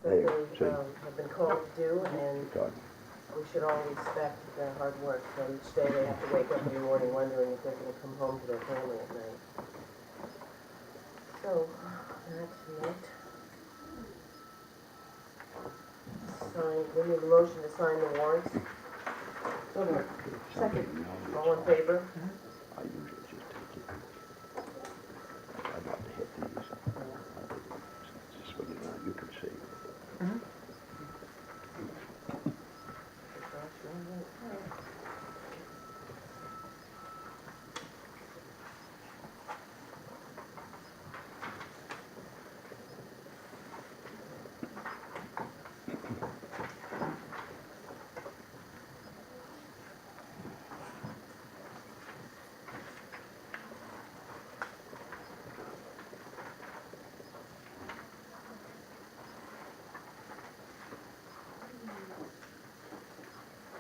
that There, they see. have been called to do, and God. we should all respect their hard work. So each day they have to wake up in the morning wondering if they're going to come home to their family at night. So, that's it. Sign, we need a motion to sign the warrants. Second. All in favor? I usually just take it. I'd like to hit these. Just so you know, you can see.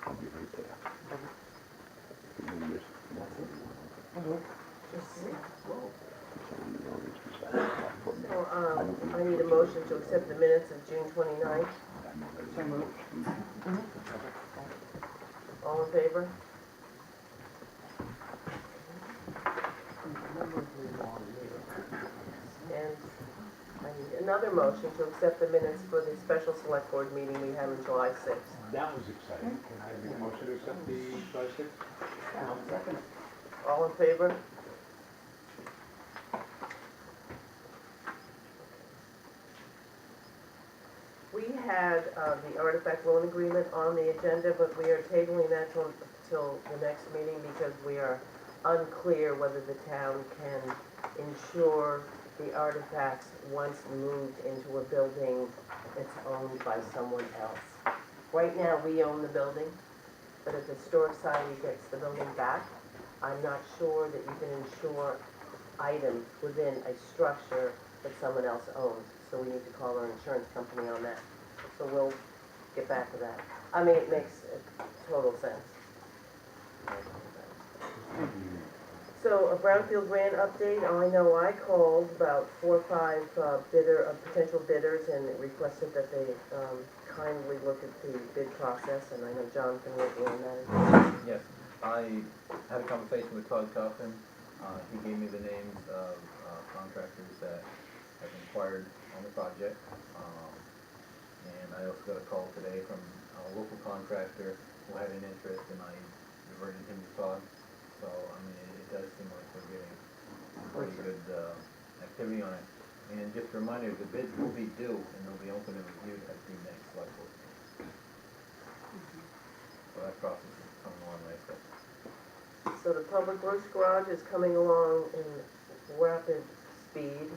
I'll be right there. And then this, So, I need a motion to accept the minutes of June 29th. So moved. All in favor? And I need another motion to accept the minutes for the special select board meeting we had on July 6th. That was exciting. Can I make a motion to accept the July 6th? Second. All in favor? We had the artifact loan agreement on the agenda, but we are tabling that till the next meeting because we are unclear whether the town can insure the artifacts once moved into a building that's owned by someone else. Right now, we own the building, but if the Historic Society gets the building back, I'm not sure that you can insure items within a structure that someone else owns. So we need to call our insurance company on that. So we'll get back to that. I mean, it makes total sense. So a brownfield grant update, I know I called about 4 or 5 potential bidders and requested that they kindly look at the bid process, and I know John can work on that as well. Yes, I had a conversation with Todd Coffin. He gave me the names of contractors that have inquired on the project. And I also got a call today from a local contractor who had an interest, and I reverted him to Todd. So, I mean, it does seem like we're getting pretty good activity on it. And just a reminder, the bids will be due, and they'll be open and reviewed at the next select board meeting. So that process is coming along nicely. So the public works garage is coming along in rapid speed.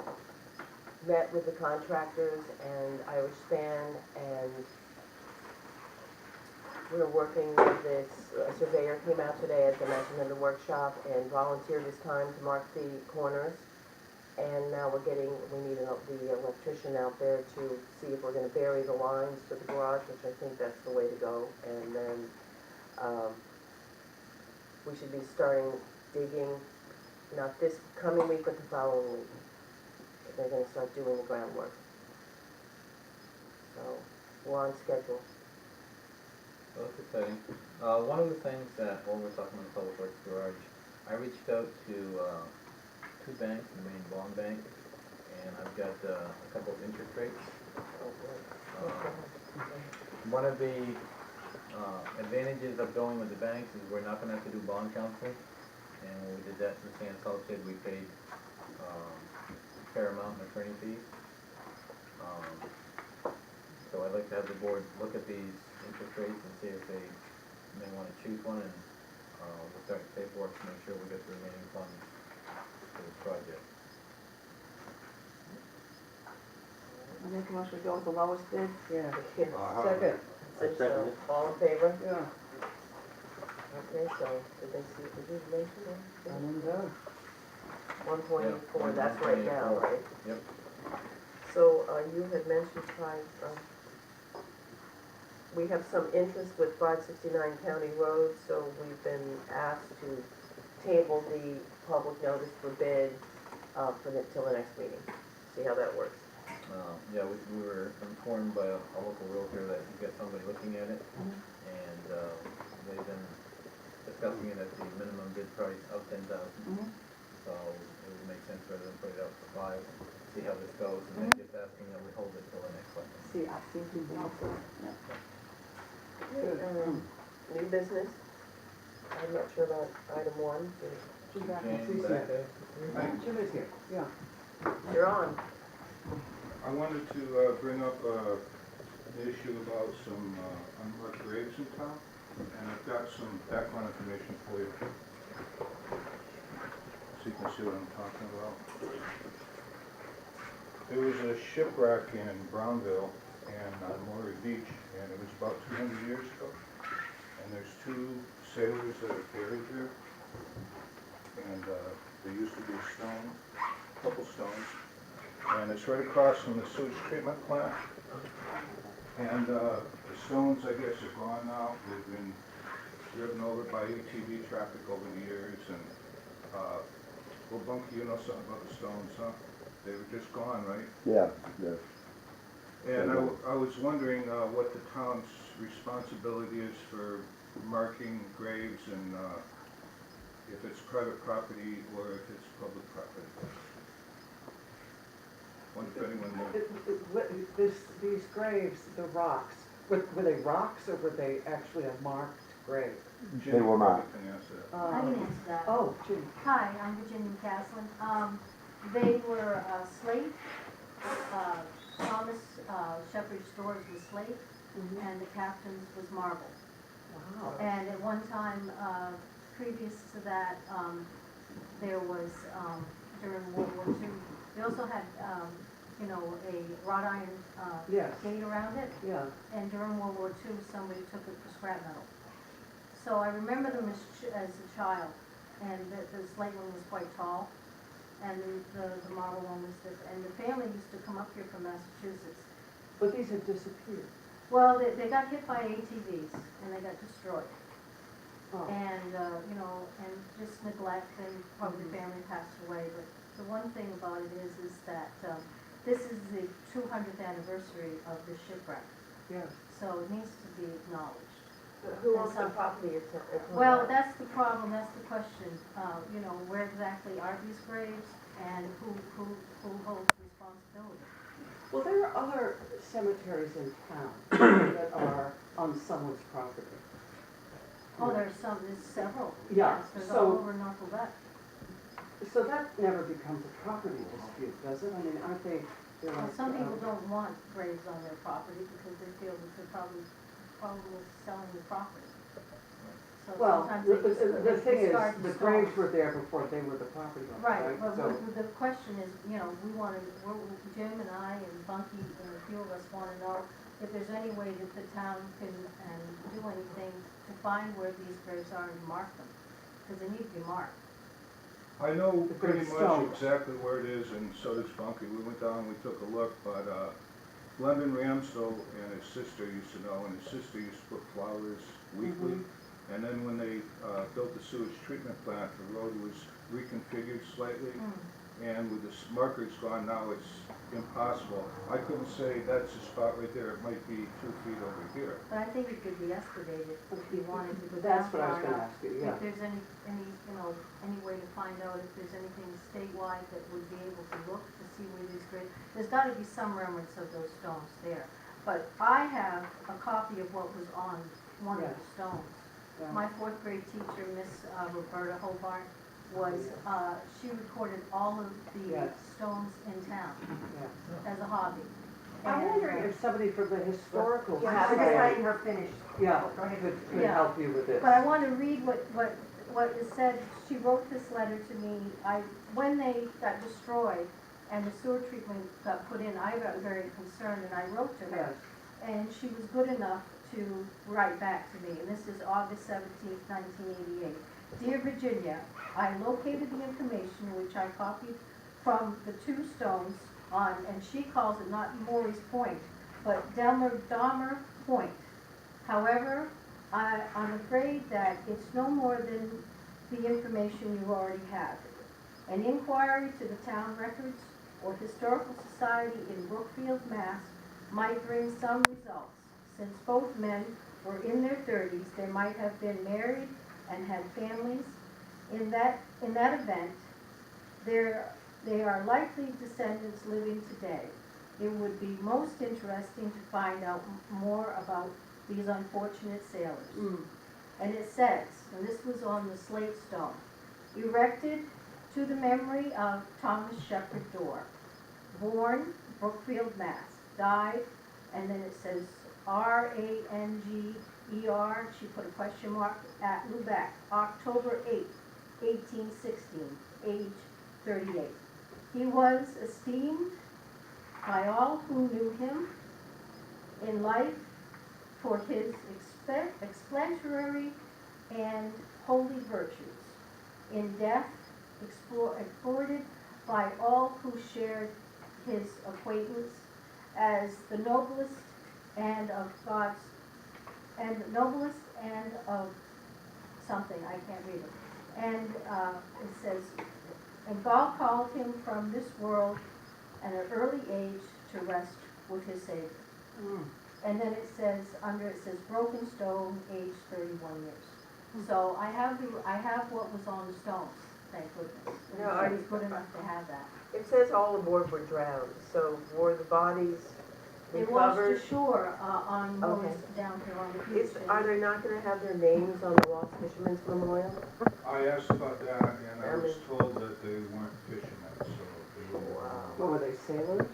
Met with the contractors and Irish Span, and we're working with this, a surveyor came out today, as I mentioned, in the workshop, and volunteered his time to mark the corners. And now we need the electrician out there to see if we're gonna bury the lines to the garage, which I think that's the way to go. And then, we should be starting digging, not this coming week, but the following week. They're gonna start doing the groundwork. So, we're on schedule. So that's exciting. One of the things that, when we're talking about the Public Works Garage, I reached out to 2 banks, the main bond bank, and I've got a couple of interest rates. One of the advantages of going with the banks is we're not gonna have to do bond counseling. And when we did that for San Salted, we paid a fair amount in attorney fees. So I'd like to have the board look at these interest rates and see if they may want to choose one, and we'll start the paperwork to make sure we get the remaining funds for this project. I make a motion to go with the lowest bid. Yeah. Second. So, all in favor? Yeah. Okay, so, did they see, did you mention that? And done. 1.4, Yeah, that's right now, 1.84. right? Yep. So, you had mentioned we have some interest with 569 County Road, so we've been asked to table the public notice for bid till the next meeting. See how that works. Yeah, we were informed by a local realtor that you got somebody looking at it, and they've been discussing it at the minimum bid price of $10,000. So it would make sense rather than put it up for 5, see how this goes, and then just asking that we hold it till the next one. See, I've seen people before, yeah. New business? I'm not sure about item 1. Jim back Jane, and back there. Jim is here, yeah. You're on. I wanted to bring up an issue about some unmarked graves in town, and I've got some background information for you, so you can see what I'm talking about. There was a shipwreck in Brownville and on Maury Beach, and it was about 200 years ago. And there's 2 sailors that are buried there, and there used to be a stone, a couple stones. And it's right across from the sewage treatment plant. And the stones, I guess, are gone now. They've been driven over by ATV traffic over the years. And, well, Bunky, you know something about the stones, huh? They were just gone, right? Yeah, yeah. And I was wondering what the town's responsibility is for marking graves and if it's private property or if it's public property. Wonder if anyone knows. These graves, the rocks, were they rocks or were they actually a marked grave? Jimmy were probably marked. can answer that. I can answer that. Oh, gee. Hi, I'm Virginia Caslin. They were slate. Thomas Shepherd's stores was slate, and the captain's was marble. Wow. And at one time, previous to that, there was, during World War II, they also had, you know, a wrought iron Yes. gate around it. Yeah. And during World War II, somebody took it for scrap metal. So I remember them as a child, and the slate one was quite tall, and the marble one was different. And the family used to come up here from Massachusetts. But these had disappeared. Well, they got hit by ATVs, and they got destroyed. Oh. And, you know, and just neglect, and probably the family passed away. But the one thing about it is that this is the 200th anniversary of the shipwreck. Yes. So it needs to be acknowledged. Who owns the property? It's Well, that's the problem, that's the question. You know, where exactly are these graves, and who holds responsibility? Well, there are other cemeteries in town that are on someone's property. Oh, there's several. Yeah, Yes, there's so- all over North Lubec. So that never becomes a property dispute, does it? I mean, aren't they? they're Well, like, some people don't want graves on their property because they feel that they're probably selling the property. So Well, sometimes the thing is, discard the stones. graves were there before they were the property owners, Right, right? but So, the question is, you know, Jim and I and Bunky and a few of us want to know if there's any way that the town can do anything to find where these graves are and mark them, because they need to be marked. I know The pretty much stones. exactly where it is, and so does Bunky. We went down, we took a look, but Glendon Ramsdell and his sister used to know, and his sister used to put flowers weekly. And then when they built the sewage treatment plant, the road was reconfigured slightly. And with the markers gone now, it's impossible. I couldn't say that's the spot right there. It might be 2 feet over here. But I think it could be excavated if you wanted to go down that's what I was far gonna enough. ask you, yeah. If there's any, you know, any way to find out if there's anything statewide that would be able to look to see where these graves, there's gotta be some remnants of those stones there. But I have a copy of what was on one of the stones. yeah. My 4th grade teacher, Miss Roberta Hobart, she recorded all of the Yes. stones in town Yeah. as a hobby. I'm And, wondering if somebody from the historical Yeah, we're just society, letting her finish. yeah, Go ahead. could Yeah. help you with this. But I want to read what is said. She wrote this letter to me. When they got destroyed and the sewer treatment got put in, I got very concerned and I wrote to her. Yes. And she was good enough to write back to me. And this is August 17th, 1988. Dear Virginia, I located the information which I copied from the 2 stones on, and she calls it not Maury's Point, but Dahmer Point. However, I'm afraid that it's no more than the information you already have. An inquiry to the town records or Historical Society in Brookfield, Mass. might bring some results. Since both men were in their 30s, they might have been married and had families. In that event, they are likely descendants living today. It would be most interesting to find out more about these unfortunate sailors. And it says, and this was on the slate stone, erected to the memory of Thomas Shepherd Dorr, born Brookfield, Mass, died, and then it says Ranger, she put a question mark, at Lubec, October 8, 1816, age 38. He was esteemed by all who knew him in life for his exemplary and holy virtues. In death, exploited by all who shared his acquaintance as the noblest and of something, I can't read it. And it says, and God called him from this world at an early age to rest with his Savior. And then it says, broken stone, age 31 years. So I have what was on the stones, thank goodness. No, It was good enough to have that. It says all aboard were drowned, so were the bodies They washed recovered? ashore on Okay. Moore's down here on the beach. Are they not gonna have their names on the Lost Fisherman's Memorial? I asked about that, and I was told that they weren't fishermen, so they were. Wow. What were they, sailors?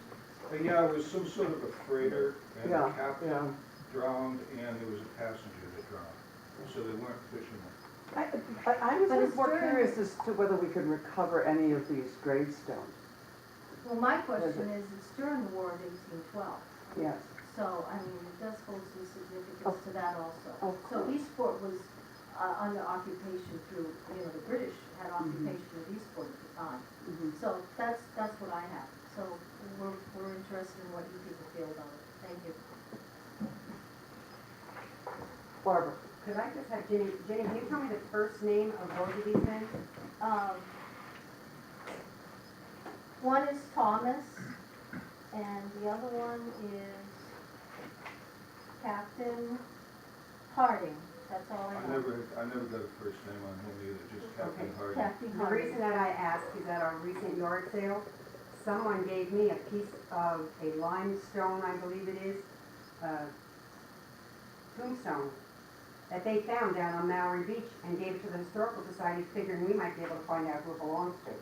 Yeah, it was some sort of a freighter, and the Yeah, captain drowned, and there was a passenger that drowned, so they weren't fishermen. I But was it's more during- curious as to whether we could recover any of these gravestones. Well, my question is, it's during the War of 1812, Yes. so, I mean, it does hold some significance to that also. Of So course. Eastport was under occupation through, the British had occupation of Eastport at the time. So that's what I have. So we're interested in what you people feel about it. Thank you. Barbara? Could I just have Jenny, can you tell me the first name of both of these men? One is Thomas, and the other one is Captain Harding. That's all I I know. never got a first name on him either, just Captain Okay. Harding. Captain The Harding. reason that I asked is at our recent yard sale, someone gave me a piece of a limestone, I believe it is, tombstone that they found down on Maori Beach and gave it to the Historical Society, figuring we might be able to find out who it belongs to.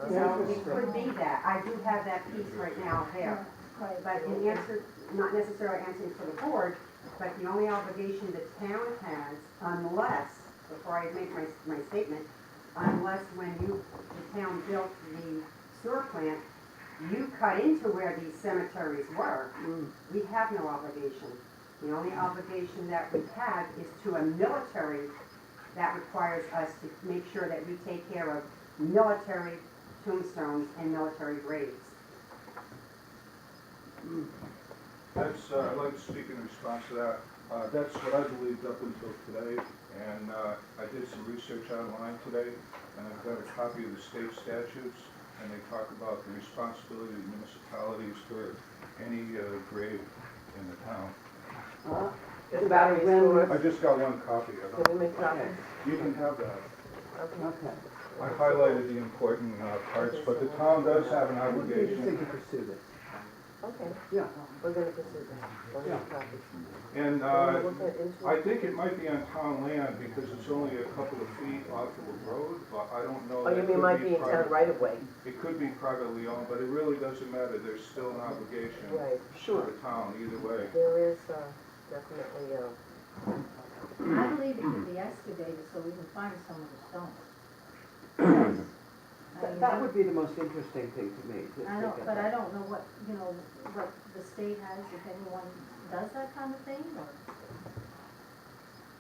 So it could be that. I do have that piece right now there. Right. But in answer, not necessarily answering for the board, but the only obligation the town has, unless, before I make my statement, unless when the town built the sewer plant, you cut into where these cemeteries were, we have no obligation. The only obligation that we have is to a military that requires us to make sure that we take care of military tombstones and military graves. That's, I'd like to speak in response to that. That's what I believed up until today, and I did some research online today, and I've got a copy of the state statutes, and they talk about the responsibility of municipalities for any grave in the town. Just About copies when- for us? I just got one copy of Can it. we make copies? You can have that. Okay. Okay. I highlighted the important parts, but the town does have an It would be interesting obligation. to pursue this. Okay, Yeah. we're gonna pursue that. We'll make copies. And We'll look into I it. think it might be on town land because it's only a couple of feet off of the road, but I don't know. Oh, you That mean could might be in town private. right away? It could be privately owned, but it really doesn't matter. There's still an obligation Right, Sure. to the town either way. there is definitely, I believe it can be excavated so we can find some of the stones. I mean, That would be the most interesting thing to me. to I don't, get but that. I don't know what the state has, if anyone does that kind of thing, or?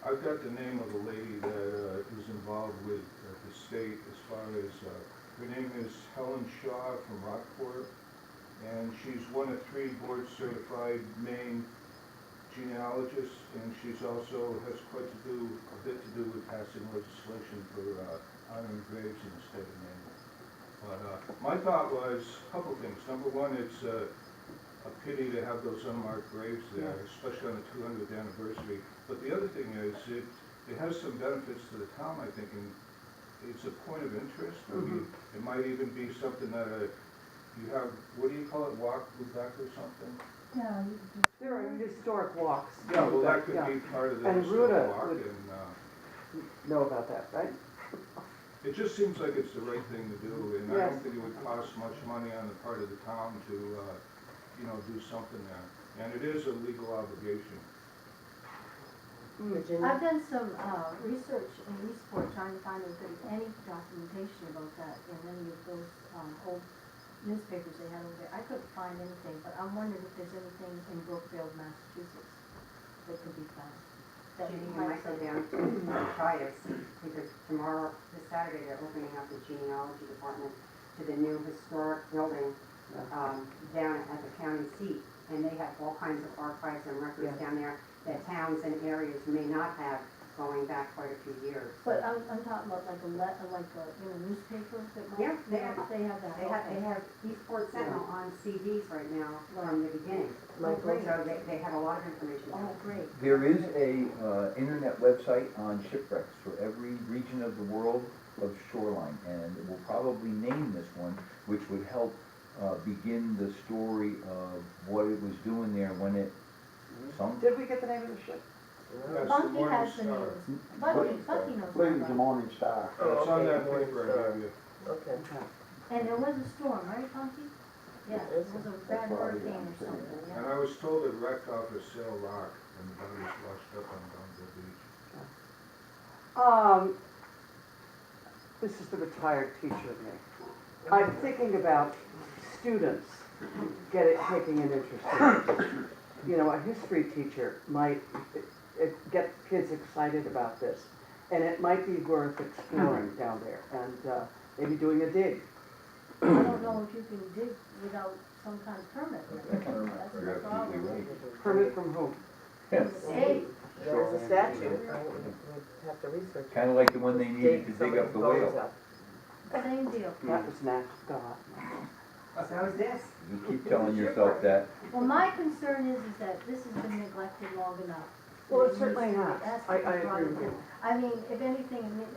I've got the name of the lady that is involved with the state as far as, her name is Helen Shaw from Rockport, and she's one of 3 board-certified Maine genealogists, and she's also has a bit to do with passing legislation for honoring graves in the state of Maine. But My thought was a couple things. Number one, it's a pity to have those unmarked graves there, especially on the 200th anniversary. But the other thing is, it has some benefits to the town, I think, and it's a point of interest. I mean, it might even be something that you have, what do you call it, walk Lubec or something? Yeah, There are historic walks. Yeah, well, that could Yeah. be part of the And historic Ruta walk, would- and Know about that, right? it just seems like it's the right thing to do, and I Yes. don't think it would cost much money on the part of the town to, do something there. And it is a legal obligation. Virginia? I've done some research in Eastport trying to find if there's any documentation about that in any of those old newspapers they had over there. I couldn't find anything, but I'm wondering if there's anything in Brookfield, Massachusetts that could be found. That Judy, you might might go say- down to Chias, because tomorrow, this Saturday, they're opening up the genealogy department to the new historic building down at the county seat. And they have all kinds of archives and records Yeah. down there that towns and areas may not have going back quite a few years. But I'm talking about like a newspaper that might, Yeah, they have- they have that, They okay. have Eastport Sentinel on CDs right now from the beginning. Oh, great. So they have a lot of information. Oh, great. There is a internet website on shipwrecks for every region of the world of shoreline, and it will probably name this one, which would help begin the story of what it was doing there when it sunk. Did we get the name of the ship? That's the Bunky Morning has the Star. names. Bunky knows Please, about the it. Morning Star. Oh, It's on okay, that Morning paper Star. I gave you. Okay. And there was a storm, right, Bunky? Yeah, it was a bad That's why I hurricane or didn't say something, that. And yeah. I was told it wrecked off of Sail Rock, and the body was washed up on Donville Beach. This is the retired teacher in me. I'm thinking about students taking an interest in it. You know, a history teacher might get kids excited about this, and it might be worth exploring down there and maybe doing a dig. I don't know if you can dig without some kind of permit. That's You're the absolutely problem. right. Permit from whom? From the state. There's a statute, we have to research. it. Kinda like the one they needed to dig up the Somebody's whale. Same deal. That was Nat Scott. So is this. You keep telling yourself that. Well, my concern is that this has been neglected long enough. Well, it certainly has. That's I what we brought agree it with in. you. I mean, if anything, I mean,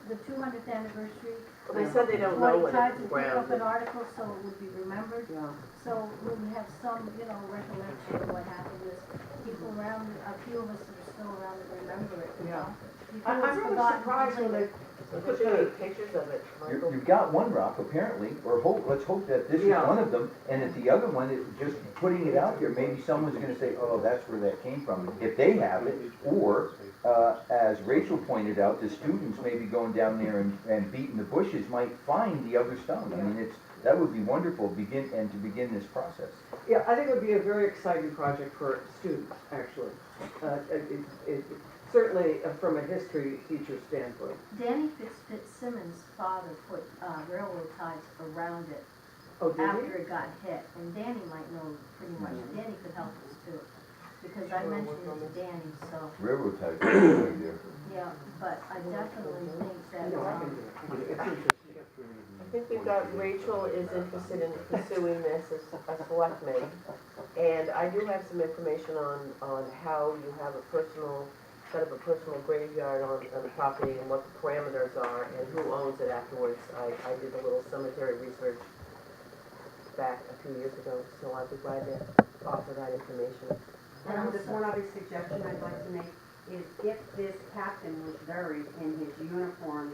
the 200th anniversary. Well, they said they don't know when tried it's to pick up grounded. an article so it would be remembered. Yeah. So we would have some, recollection of what happened. There's people around, a few of us that are still around that remember it, you know? People I'm have really forgotten surprised when completely. So put any pictures of it, Michael. You've got one rock apparently, or let's hope that this is Yeah. one of them, and that the other one, just putting it out there, maybe someone's gonna say, oh, that's where that came from, if they have it, or, as Rachel pointed out, the students maybe going down there and beating the bushes might find the other stone. I mean, that would be wonderful, to begin this process. Yeah, I think it would be a very exciting project for students, actually. Certainly from a history teacher standpoint. Danny Fitzsimmons' father put railroad ties around it Oh, did after he? it got hit, and Danny might know pretty much. Danny could help us too, because I mentioned it to Danny, so, Railroad ties right there. yeah, but I definitely think that, No, I can do it. It's interesting. I think we've got, Rachel is interested in pursuing this as a selectman. And I do have some information on how you have set up a personal graveyard on the property and what the parameters are and who owns it afterwards. I did a little cemetery research back a few years ago, so I'd be glad to offer that information. And just one other suggestion I'd like to make is if this captain was buried in his uniform,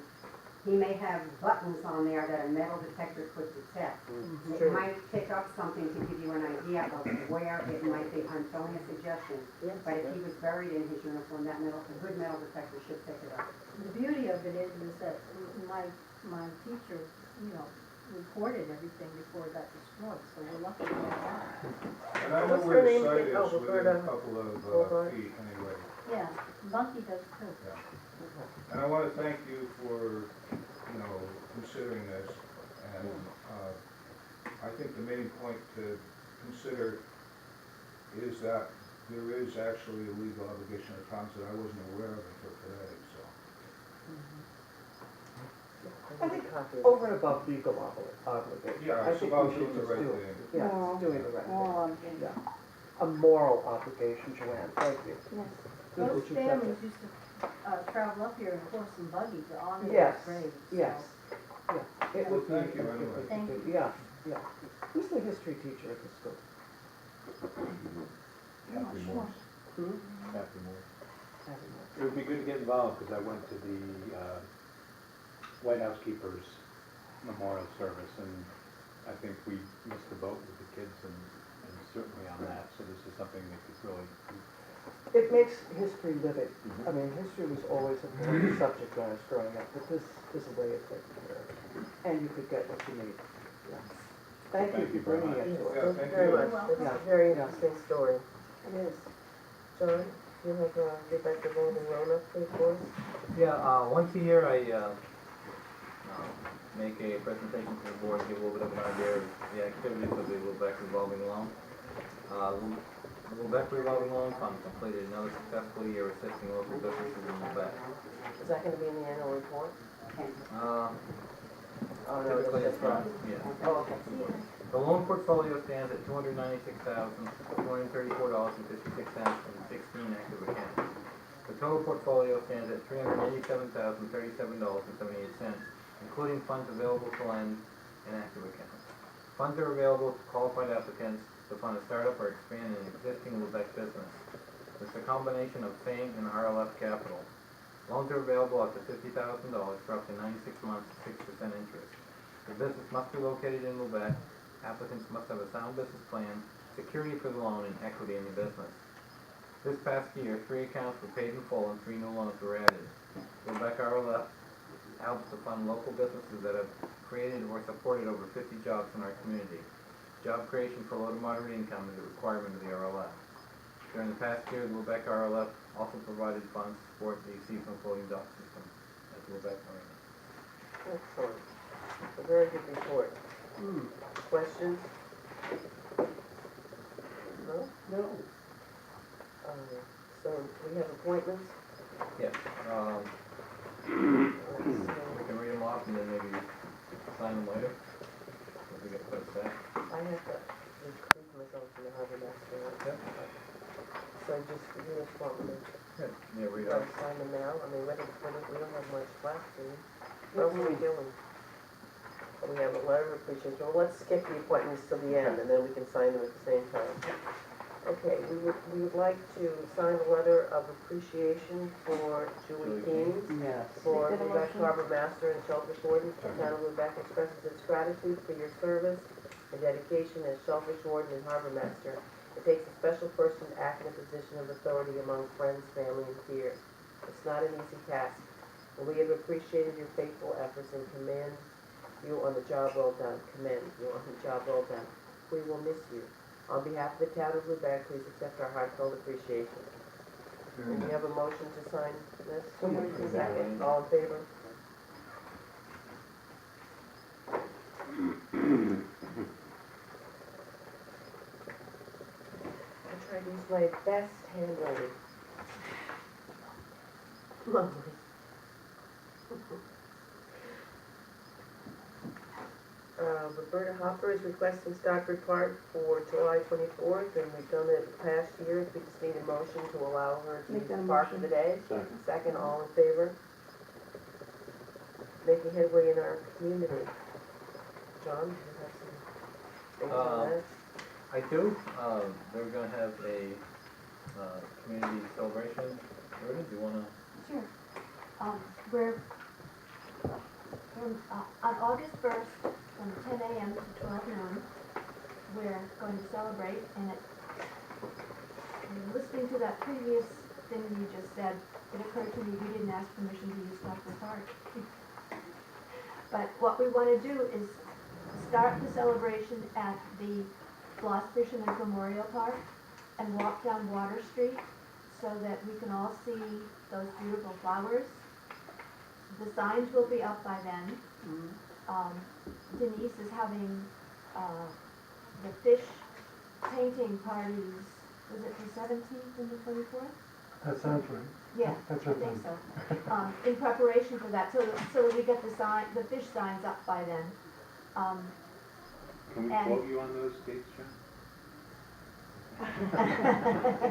he may have buttons on there that a metal detector could detect. Sure. It might pick up something to give you an idea of where it might be. I'm throwing a suggestion. Yes. But if he was buried in his uniform, a good metal detector should pick it up. the beauty of it is that my teacher, recorded everything before it got destroyed, so we're lucky to have that. And I know What's where her the name site again? Oh, is within Roberta a couple of Boulevard. feet anyway. Yeah, Bunky does too. And I want to thank you for, considering this. And I think the main point to consider is that there is actually a legal obligation of towns that I wasn't aware of until today, so. I think over and above legal obligation. Yeah, I it's think about we should doing the just right do it. thing. Yeah, Moral. it's doing the right Moral thing. obligation. Yeah. A moral obligation, Joanne, thank you. Yes. Good that Most you said families that. used to travel up here in horse and buggy to honor their Yes, graves. so- yes, yeah. It would be, Well, thank you it would anyway. be Thank good. you. Yeah, yeah. Who's the history teacher at the school? Happy Morse. Hmm? Happy Morse. I don't know. It would be good to get involved, because I went to the White House Keepers Memorial Service, and I think we missed the boat with the kids, and certainly on that, so this is something that could really, It makes history living. I mean, history was always a important subject when I was growing up, but this is a way of taking care of it. And you could get what you need. Yeah. Thank you Thank you for very bringing it to us. Yeah, Thank you thank very you. much. You're It's welcome. a very Yeah. interesting story. It is. John, you have a Lubec revolving loan update for us? Yeah, once a year I make a presentation to the board, give a little bit of an idea of the activities of the Lubec revolving loan. The Lubec revolving loan fund completed another successful year assisting local businesses in Lubec. Is that gonna be in the annual report? Oh, no, it's Typically, just not. yeah. Oh, okay. The loan portfolio stands at $296,234.56 in 16 active accounts. The total portfolio stands at $387,037.78, including funds available to lend and active accounts. Funds are available to qualified applicants to fund a startup or expand an existing Lubec business. It's a combination of same and RLF capital. Loans are available up to $50,000 for up to 96 months at 6% interest. The business must be located in Lubec. Applicants must have a sound business plan, security for the loan, and equity in the business. This past year, 3 accounts were paid in full and 3 new loans were added. Lubec RLF helps to fund local businesses that have created or supported over 50 jobs in our community. Job creation for low to moderate income is a requirement of the RLF. During the past year, the Lubec RLF also provided funds to support the seasonal floating dock system at the Lubec Marina. Excellent. A very good report. Questions? No? No. So we have appointments. Yes, Let's we see. can read them off and then maybe sign them later. If we get close to that. I have to recruit myself to the harbor master. Yep. So just, you just want me to Good. Yeah, read off. sign them now? I mean, we don't have much left, do we? What else are we doing? We have a letter of appreciation. Well, let's skip the appointments till the end, and then we can sign them at the same time. Okay, we would like to sign a letter of appreciation for Julie Keanes, Yes. for Make that a Lubec motion. Harbor Master and Shellfish Warden. The town of Lubec expresses its gratitude for your service and dedication as Shellfish Warden and Harbor Master. It takes a special person to act in a position of authority among friends, family, and peers. It's not an easy task, but we have appreciated your faithful efforts and commend you on the job well done. Commend you on the job well done. We will miss you. On behalf of the town of Lubec, please accept our heartfelt appreciation. And we have a motion to sign this? Second, all in favor? I try to use my best handwriting. Lovely. Roberta Hopper is requesting Stockford Park for July 24th, and we've done it past years. We just need a motion to allow her to Make use that the a park for motion. the day. Second. Second, all in favor? Making headway in our community. John, do you have some things on that? I do, they're gonna have a, community celebration. Rhoda, do you wanna? Sure. We're, on August 1st, from 10 a.m. to 12 noon, we're going to celebrate, and listening to that previous thing you just said, it occurred to me we didn't ask permission to use Stockford Park. But what we want to do is start the celebration at the Floss Fisherman's Memorial Park and walk down Water Street so that we can all see those beautiful flowers. The signs will be up by then. Denise is having the fish painting parties, was it the 17th and the 24th? That sounds right. Yeah, That's I our think plan. so. In preparation for that, so that we get the fish signs up by then. Can we And- quote you on those dates, John? You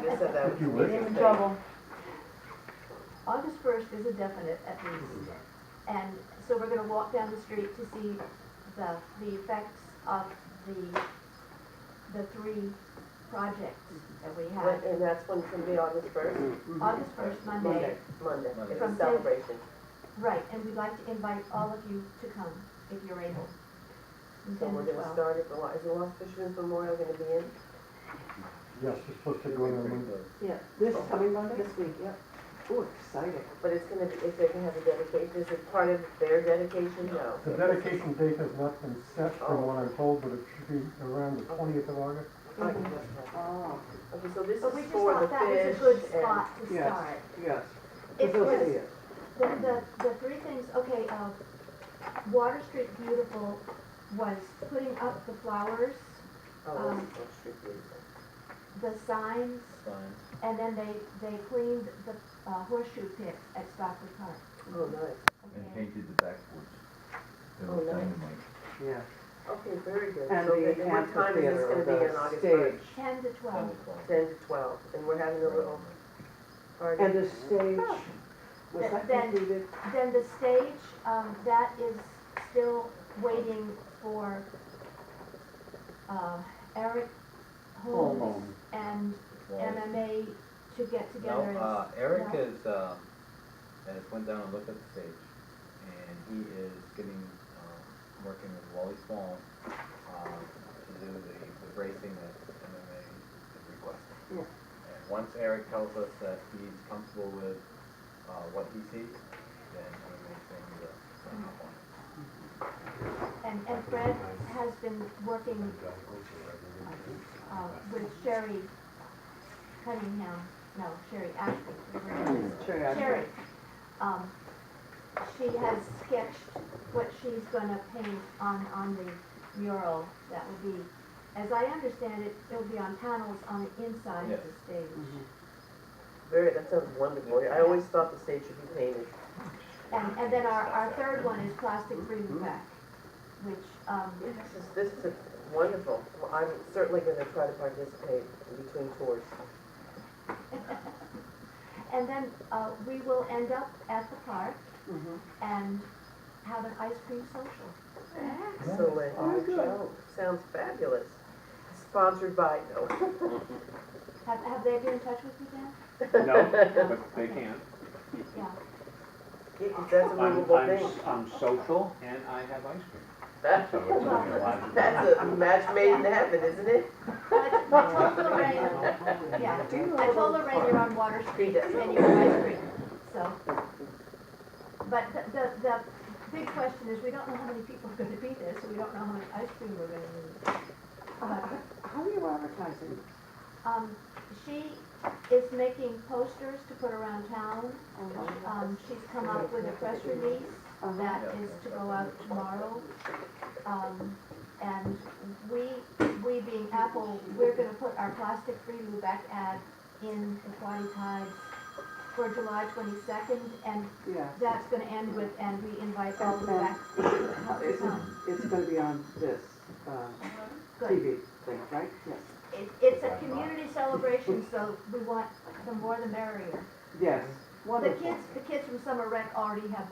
just said that was If you the wish. easiest In thing. trouble. August first is a definite at least. And so we're gonna walk down the street to see the effects of the three projects that we have. And that's when it's gonna be August first? August first, Monday. Monday, Monday. it's From a 10 celebration. Right, and we'd like to invite all of you to come, if you're able. From So 10 we're to gonna 12. start at is the Lost Fisherman's Memorial gonna be in? Yes, we're supposed to go in on Monday. Yeah, this coming Monday? This week, yep. Ooh, exciting. But it's gonna be, if they can have a dedication, is it part of their dedication? No. The dedication date has not been set from what I'm told, but it should be around the 20th of August. I can just have- Oh, Okay, so this But we is just for the thought that was a fish good and. spot to yes, start. yes. It They'll was- see it. The three things, okay, Water Street Beautiful was putting up the flowers, Oh, um, that's Oak Street Beautiful. the signs, Fine. and then they cleaned the horseshoe pit at Stockley Park. Oh, nice. And Okay. painted the backboards. They Oh, were nice. dynamite. Yes. Okay, very good. And So the then what time is this amphitheater, gonna be on the August stage. first? 10 to 12. 10 to 12, and we're having a little party. And the stage, was that Then- completed? Then the stage, that is still waiting for Eric Holmes and MMA to get together. No, Eric no. has went down and looked at the stage, and he is getting, working with Wally Swan, to do the bracing that MMA is requesting. Yeah. And once Eric tells us that he's comfortable with, what he sees, then MMA can, sign up on it. And Fred has been working with Sherry Cunningham, no, Sherry Ashby. Sherry, I Sherry, she has sketched what she's gonna paint on the mural that will be, as I understand it, it'll be on panels on the inside of Yes. the stage. That sounds wonderful. I always thought the stage should be painted. And then our third one is plastic-free Lubec, which, This is wonderful. Well, I'm certainly gonna try to participate in between tours. and then, we will end up at the park Mhm. and have an ice cream social. Excellent. Very good. Oh, sounds fabulous. Sponsored by, no. Have they been in touch with you, Dan? No, but they can. Yeah. Yeah, 'cause that's a movable thing. I'm social and I have ice cream. That's So it's only a logical. a match made in heaven, isn't it? I told Lorraine, yeah, I told Lorraine you're on Water Street and you have ice cream, so. But the big question is, we don't know how many people are gonna be there, so we don't know how much ice cream we're gonna need. How are you advertising? She is making posters to put around town. She's come up with a press release that is to go out tomorrow. And we being Apple, we're gonna put our plastic-free Lubec ad in the Quaddy Tides for July 22nd, and Yeah. that's gonna end with, and we invite all Lubec to It's, come. it's gonna be on this, Good. TV thing, right? Yes. It's a community celebration, so we want the more the merrier. Yes, The wonderful. kids from Summer Rec already have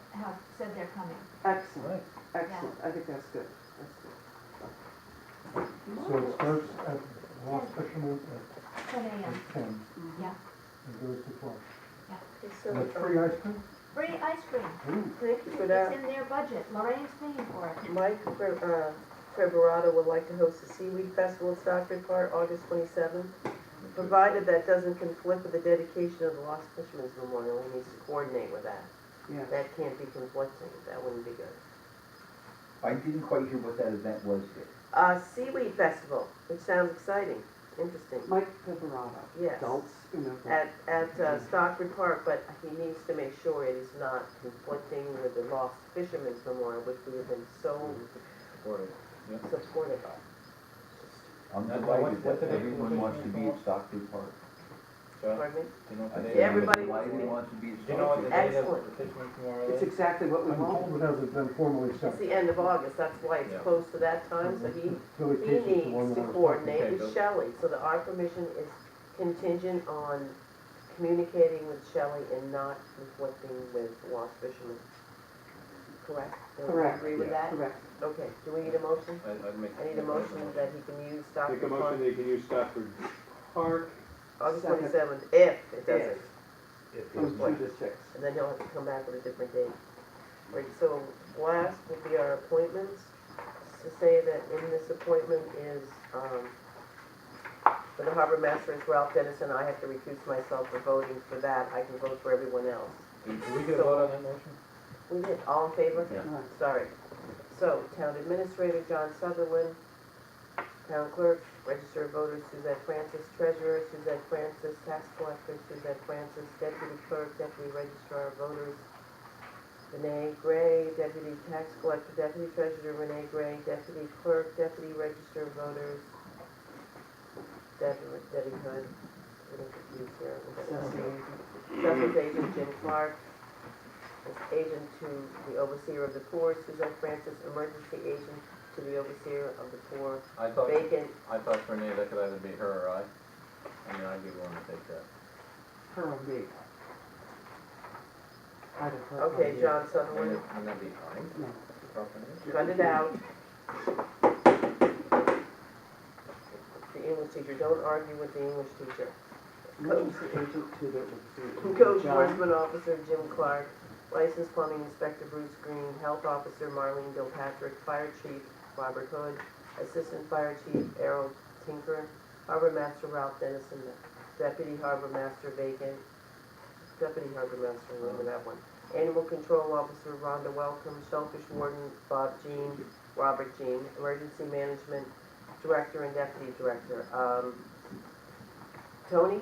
said they're coming. Excellent, excellent. I think that's good. That's good. So it starts at Lost Fisherman's 10 a.m. 10 Yeah, and goes to 12. Okay, so, And it's free ice cream? free ice cream. Ooh, thank you for It's that. in their budget. Lorraine's paying for it. Mike Trevorado would like to host the Seaweed Festival at Stockbridge Park, August 27th. Provided that doesn't conflict with the dedication of the Lost Fisherman's Memorial, he needs to coordinate with that. Yeah. That can't be conflicting, that wouldn't be good. I didn't quite hear what that event was yet. Seaweed Festival, which sounds exciting, interesting. Mike Piperado. Yes. Adults, you know. At Stockbridge Park, but he needs to make sure it is not conflicting with the Lost Fisherman's Memorial, which we have been so Supported. Yep. supportive of. I'm Now, delighted what that did they- everyone wants to be at Stockbridge Park. Joe, Pardon me? do you know what the I day? think Everybody why wants he to- wants to be. Do you know what the date of Excellent. the Fishman's Memorial It's is? exactly what we I'm want. told it hasn't been formally set. It's the end of August, that's why it's Yeah. close to that time, so he Billy He Keith is the needs one to that I was coordinate Okay, with Bill. Shelley, so that our permission is contingent on communicating with Shelley and not conflicting with Wash Fisherman. Correct? Do you Correct. agree with that? Correct. Okay, do we need a motion? I'd make. I need a motion that he can use Stockford Make a motion Park, that you can use Stockford Park. August Second. 27th, if it doesn't. From 2 to 6. And then he'll have to come back with a different date. Right, so last will be our appointments. To say that in this appointment is, for the harbor master is Ralph Dennison. I have to recuse myself for voting for that. I can vote for everyone else. Did we get a vote on that motion? We did, all in favor? Yeah. Right. Sorry. So, town administrator, John Sutherland. Town clerk, register of voters, Suzette Francis, treasurer, Suzette Francis, tax collector, Suzette Francis, deputy clerk, deputy registrar of voters, Renee Gray, deputy tax collector, deputy treasurer, Renee Gray, deputy clerk, deputy register of voters, Debbie Hood, getting confused here. Assessment agent, Jim Clark, as agent to the overseer of the poor, Suzette Francis, emergency agent to the overseer of the poor, I thought, vacant, for Renee, that could either be her or I. I mean, I'd be willing to take that. Her or me. Either her or okay, me. John Sutherland, Wouldn't that be fine? No. For Renee? cut it out. The English teacher, don't argue with the English teacher. Emergency agent to the. Code John. enforcement officer, Jim Clark, licensed plumbing inspector, Bruce Green, health officer, Marlene Gilpatrick, fire chief, Robert Hood, assistant fire chief, Errol Tinker, harbor master, Ralph Dennison, deputy harbor master, vacant, deputy harbor master, remember that one. Animal control officer, Rhonda Welcome, shellfish warden, Bob Jean, Robert Jean, emergency management director and deputy director. Tony,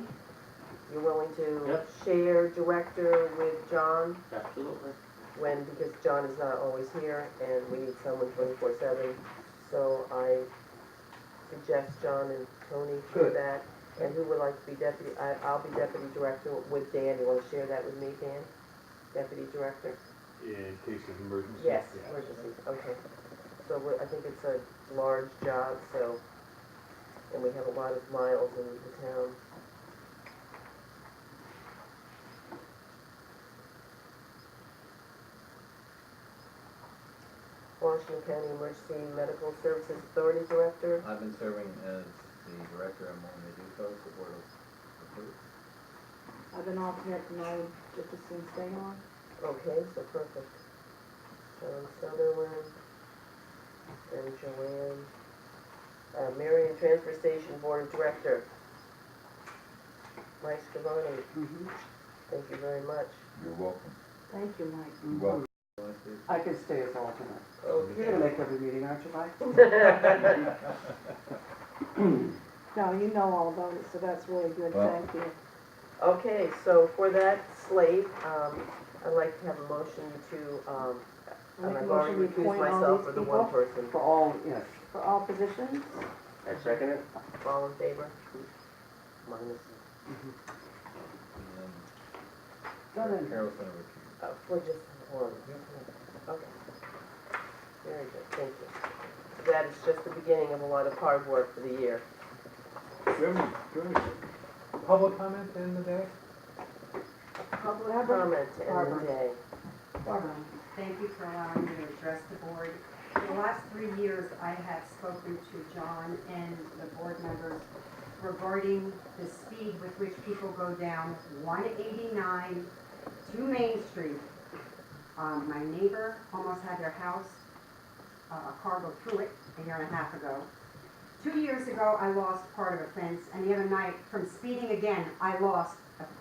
you're willing to Yep. share director with John? Absolutely. Because John is not always here and we need someone 24/7. So I suggest John and Tony for Good. that. And who would like to be deputy? I'll be deputy director with Dan. You want to share that with me, Dan? Deputy director? In case of emergency. Yes, emergency, okay. So I think it's a large job, so, and we have a lot of miles in the town. Washington County Emergency Medical Services Authority Director. I've been serving as the director. I'm willing to do so, if the board will approve. I've been alternate and I just as soon stay on. Okay, so perfect. John Sutherland and Joanne. Marion Transfer Station Board of Director. Mike Scavone, Mhm. thank you very much. You're welcome. Thank you, Mike. Mhm. Well- You wanna see? I can stay as alternate. You're Okay. gonna make every meeting, aren't you, Mike? No, you know all about it, so that's really good, Well- thank you. Okay, so for that slate, I'd like to have a motion to, and Make a I've already motion to recused appoint all myself these for the one people? person. For all, yes. For all positions? I second it. All in favor? Minus, And Done then and- Carol's gonna recuse. for just one. Okay. Very good, thank you. That is just the beginning of a lot of hard work for the year. Do you have any public comment in the day? Public Barbara? comment in Barbara. the day. Barbara. Thank you for allowing me to address the board. For the last 3 years, I have spoken to John and the board members regarding the speed with which people go down 189 to Main Street. My neighbor almost had their house, a car go through it a year and a half ago. 2 years ago, I lost part of a fence, and the other night, from speeding again, I lost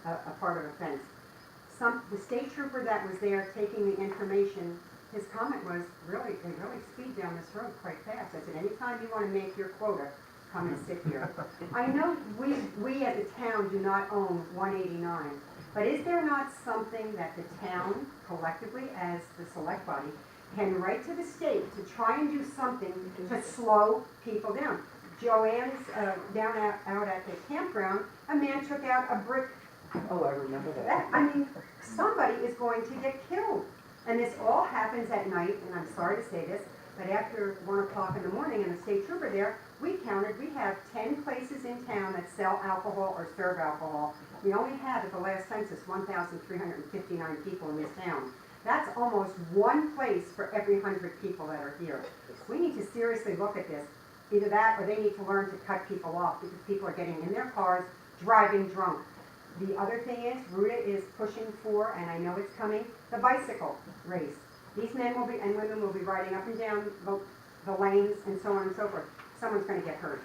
a part of a fence. The state trooper that was there taking the information, his comment was, they really speed down this road quite fast. I said, anytime you want to make your quota, come and sit here. I know we as a town do not own 189, but is there not something that the town collectively, as the select body, can write to the state to try and do something to slow people down? Joanne's, down out at the campground, a man took out a brick. Oh, I remember that. I mean, somebody is going to get killed. And this all happens at night, and I'm sorry to say this, but after 1 o'clock in the morning and the state trooper there, we counted, we have 10 places in town that sell alcohol or serve alcohol. We only had at the last census 1,359 people in this town. That's almost one place for every 100 people that are here. We need to seriously look at this. Either that or they need to learn to cut people off because people are getting in their cars, driving drunk. The other thing is, Ruta is pushing for, and I know it's coming, the bicycle race. These men will be, and women will be riding up and down the lanes and so on and so forth. Someone's gonna get hurt.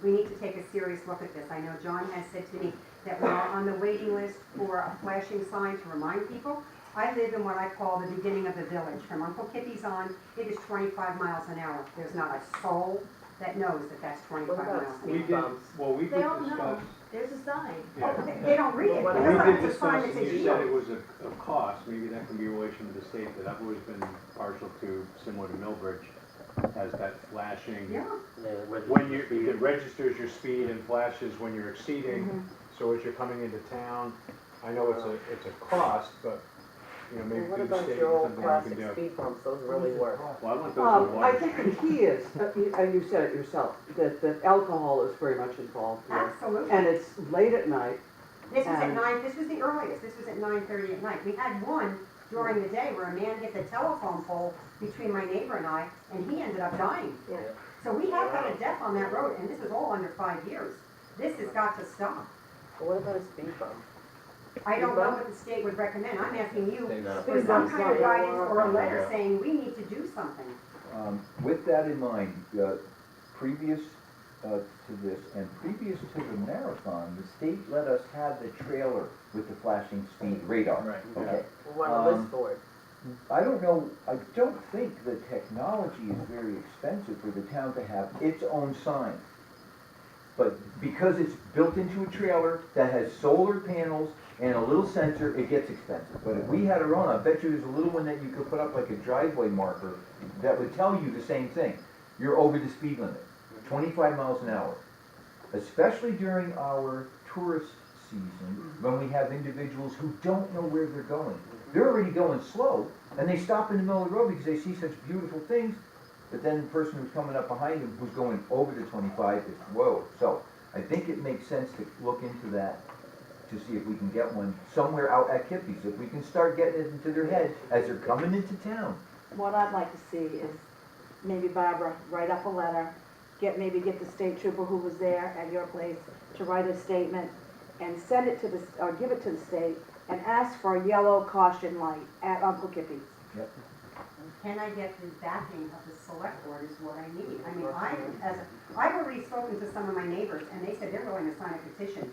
We need to take a serious look at this. I know John has said to me that we are on the waiting list for a flashing sign to remind people. I live in what I call the beginning of the village. From Uncle Kippy's on, it is 25 miles an hour. There's not a soul that knows that that's 25 What about miles an We hour. did, well, we They did all know, discuss, there's a sign. yeah. They don't read it. Well, Because We did it's a sign discuss, that and says you said it yield. was a cost, maybe that can be in relation to the state, that I've always been partial to, similar to Millbridge, has that flashing. Yeah. When you, it registers your speed and flashes when you're exceeding, so as you're coming into town, I know it's a cost, but, you know, maybe Well, what through the about state, your it's old something we classic can do. speed bumps, those really work. Well, I want those in I water. think the key is, and you said it yourself, that alcohol is very much involved here. Absolutely. And it's late at night. This was at And- 9, this was the earliest, this was at 9:30 at night. We had one during the day where a man hit the telephone pole between my neighbor and I, and he ended up dying. Yeah. So we have had a death on that road, and this was all under 5 years. This has got to stop. But what about a speed bump? I don't know what the state would recommend. I'm asking you Say that. for some kind of guidance or a letter saying we need to do something. With that in mind, previous to this and previous to the marathon, the state let us have the trailer with the flashing speed radar. Right. Okay. We want a list for it. I don't know, I don't think the technology is very expensive for the town to have its own sign. But because it's built into a trailer that has solar panels and a little sensor, it gets expensive. But if we had our own, I bet you there's a little one that you could put up like a driveway marker that would tell you the same thing. You're over the speed limit, 25 miles an hour. Especially during our tourist season, when we have individuals who don't know where they're going. They're already going slow, and they stop in the middle of the road because they see such beautiful things. But then the person who's coming up behind them, who's going over the 25, is whoa. So I think it makes sense to look into that to see if we can get one somewhere out at Kippy's. If we can start getting it into their head as they're coming into town. What I'd like to see is maybe Barbara write up a letter, maybe get the state trooper who was there at your place to write a statement and send it to the, or give it to the state and ask for a yellow caution light at Uncle Kippy's. Yep. Can I get the backing of the select board is what I need. I mean, I've already spoken to some of my neighbors, and they said they're willing to sign a petition.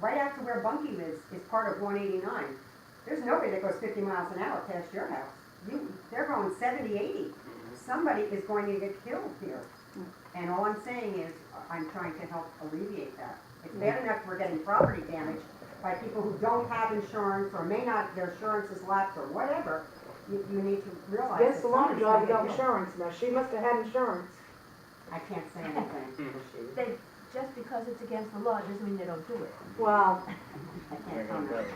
Right out to where Bunky lives is part of 189. There's nobody that goes 50 miles an hour past your house. They're going 70, 80. Somebody is going to get killed here. And all I'm saying is, I'm trying to help alleviate that. It's bad enough we're getting property damage by people who don't have insurance, or may not, their insurance is lapsed, or whatever. You need to realize Yes, that the lawn somebody's job gonna without get killed. insurance. Now, she must have had insurance. I can't say anything. They, just because it's against the law doesn't mean they don't do it. Well, I can't comment.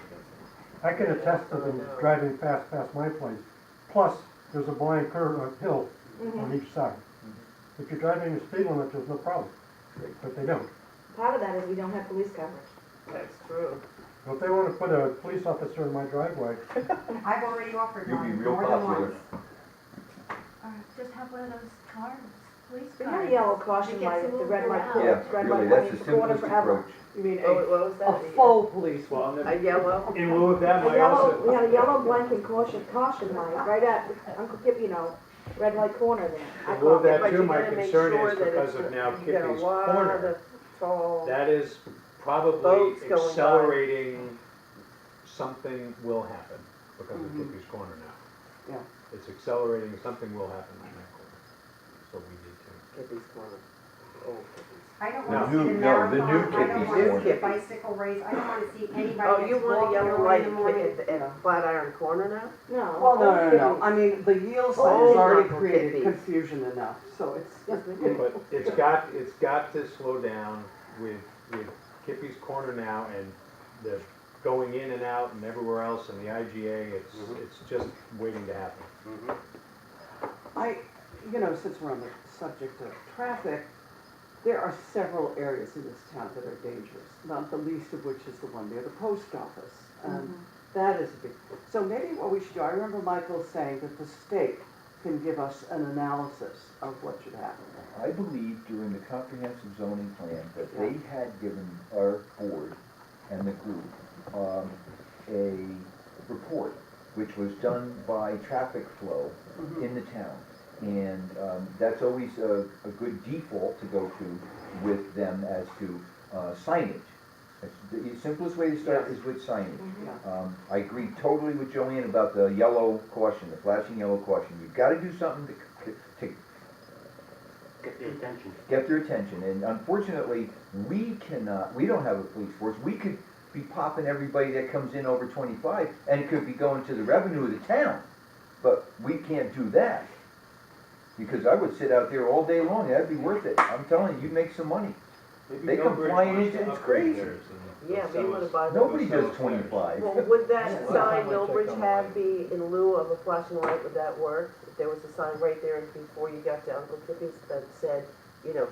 I can attest to them driving fast past my place. Plus, there's a blind curve, a hill on each side. If you're driving the speed limit, there's no problem, but they don't. part of that is we don't have police coverage. That's true. If they want to put a police officer in my driveway, I've already offered You'll be one real more than popular. once. Just have one of those cars, police We cars. had a yellow caution It gets light, the moved red light, around. Yeah, red really, light that's went the in the corner simplest forever. approach. You mean Oh, what was a that? full police one? Well, A yellow? in lieu of that, A my yellow, also, we had a yellow blanket caution light right at Uncle Kip, red light corner there. I in lieu of called it. that But too, you my gotta make concern sure is that because it's- of now you get a Kippy's lot corner, of tall. that is probably Boats going by. accelerating, something will happen because of Kippy's corner now. Yeah. It's accelerating, something will happen in that corner, so we need to. Kippy's corner. I don't No. wanna see the No, the new marathon, I don't Kippies wanna see corner. the bicycle race, I don't wanna see anybody Oh, that's you want a walking yellow early light in the morning. at Flatiron Corner now? No. Well, no, only no, no, Kippies. I mean, the yield sign Oh, has already Uncle created Kippies. confusion enough, so it's, But it's got to slow down with Kippy's Corner now and the going in and out and everywhere else and the IGA, it's just waiting to happen. since we're on the subject of traffic, there are several areas in this town that are dangerous, not the least of which is the one near the post office. And that is a big, so maybe what we should do, I remember Michael saying that the state can give us an analysis of what should happen. I believe during the comprehensive zoning plan that they had given our board and the group a report, which was done by traffic flow in the town. And that's always a good default to go to with them as to signage. The simplest way to start is with signage. I agree totally with Joanne about the yellow caution, the flashing yellow caution. You've got to do something to get their attention. And unfortunately, we don't have a police force. We could be popping everybody that comes in over 25, and it could be going to the revenue of the town. But we can't do that. Because I would sit out there all day long, that'd be worth it. I'm telling you, you'd make some money. They come flying in, it's crazy. Yeah, we wanna buy them. Nobody does 25. Well, would that Yeah. sign Well, Millbridge check on have the be in lieu of a flashing light, would that work? If there was a sign right there before you got to Uncle Tippy's that said,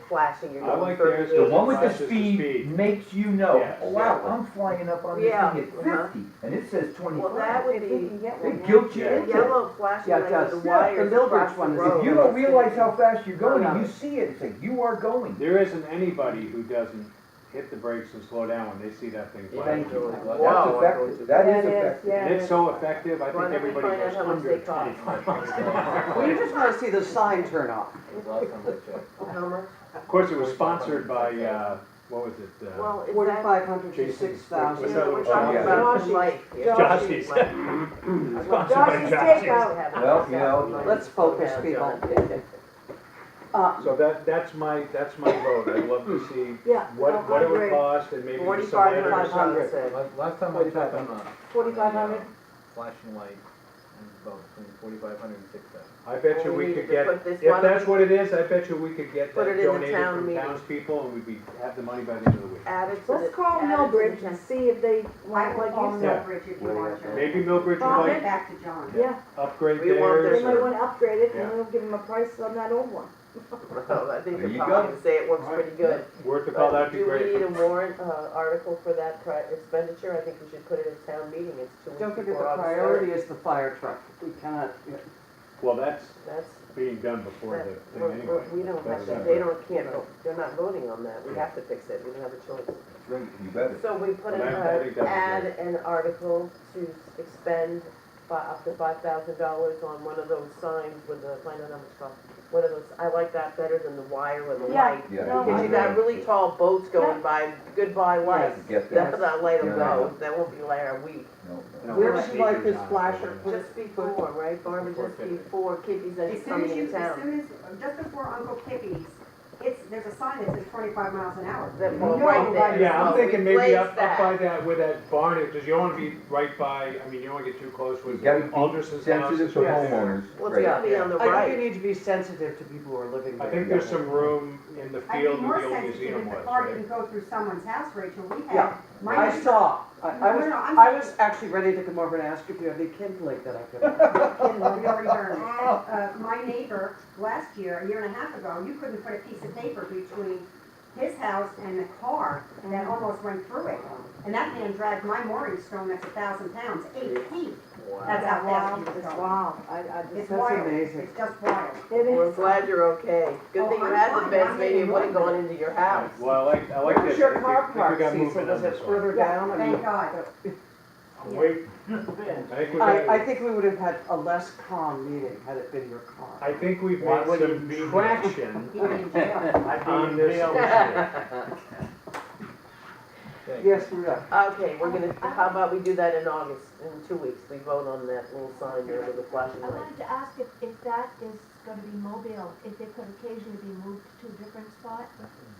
flashing, you're I going like 30 theirs, The one with the Flashes the speed speed. makes you know, Yeah, oh wow, exactly. I'm flying up on this Yeah, thing at 50, and it says Well, 25. that would If we be, can get They one. guilt you Yeah. the into it. yellow flashing Yeah, it light with does. the Yeah, wires the Millbridge across the one is- road. If you don't realize how fast you're going, No, and no. you see it, it's like, you are going. There isn't anybody who doesn't hit the brakes and slow down when they see that thing flying. Thank you. Wow, That's I'm effective, that is That is, effective. yeah. And it's so effective, I Why think don't we everybody find out goes how much under they cost? 25 miles an hour. Well, you just wanna see the sign turn off. Last time I checked. How much? Of course, it was sponsored by, what was it? Well, is that, 4,500 to Jason's- 6,000. what's you know, that we're little talking shop? about Joshy's. light. here. Joshy's. Light. Sponsored by Joshy's Joshy's. Takeout. Well, you know, let's focus, people. So that's my vote. I'd love to see Yeah, what no, I it would agree. cost and maybe some 4,500, letters. Sean said. Last time I checked on a. 4,500? Flashing light, and about between 4,500 and 6,000. I bet you Well, we we need could to get, put this if one- that's what it is, I bet you we could get Put that it in the donated town from meeting. townspeople and we'd have the money by the end of the week. Added to the. Let's call added to the Millbridge and see if they I want, will like call you said. Millbridge if you Where want they to. Maybe Millbridge would I'll like get back to John. Yeah, upgrade We want theirs. they might or- wanna upgrade it, Yeah. and we'll give them a price on that old one. Well, I think There you're you probably go. gonna say it works pretty good. Worth the call, that'd be Do we great. need a warrant, article for that expenditure? I think we should put it at town meeting, it's 2 weeks Don't forget before the August priority is the fire truck. We cannot, Well, that's 3rd. That's, being done before the thing we're- anyway. we don't have That's to, separate. they don't, can't, they're not voting on that, we have to fix it, we don't have a choice. That's right, you better. So we put Well, I think that would be add an article to expend up to $5,000 on one of those signs with the, find out how much it costs. One of those, I like that better than the wire with the Yeah. light. Yeah. No, Because you got really tall boats going by, goodbye lights. Get That's that. that light will Yeah. go, that won't be there a week. No, No, where we're would you like speakers this on it. flasher? Just before, right, Barbara, just before Kippy's and As she's soon coming as you, into as town. soon as, just before Uncle Kippy's, there's a sign that says 25 miles an hour. That, You well, know right that- there. Yeah, I'm So thinking maybe replace up by that. that, with that barn, because you don't wanna be right by, I mean, you don't wanna get too close You with gotta be Alderson's house. sensitive to Yes. homeowners, Well, it's right. gotta be on the I think you right. need to be sensitive to people who are living there. I think there's some room in the I'd be field more where the old sensitive museum if the was, car right? didn't go through someone's house, Rachel. We Yeah. had, my I neighbor, saw, I was, No, no, I'm I saying- was actually ready to come over and ask if you had any kindling that I could. we already burned it. My neighbor, last year, a year and a half ago, you couldn't put a piece of paper between his house and the car that almost went through it. And that man dragged my mooring stone that's 1,000 pounds, 8 feet. That's how fast he was It's going. wow, It's That's wild. amazing. It's just wild. It We're is. glad you're okay. Good Oh, thing you I'm had the fine. fence, I'm maybe it getting would've rid of gone it. into your house. Well, I like Where this. was your I think- car I think we park, gotta move Cecil? it Was on it this one. further down? I mean, Thank God. Wait, I think we I got, think we would have had a less calm meeting had it been your car. I think we've Why made would some you be- traction He'd be in jail. on this issue. Okay. Yes, we are. Okay, we're gonna, how about we do that in August, in 2 weeks, we vote on that little sign there with the flashing I light. wanted to ask if that is gonna be mobile, if it could occasionally be moved to a different spot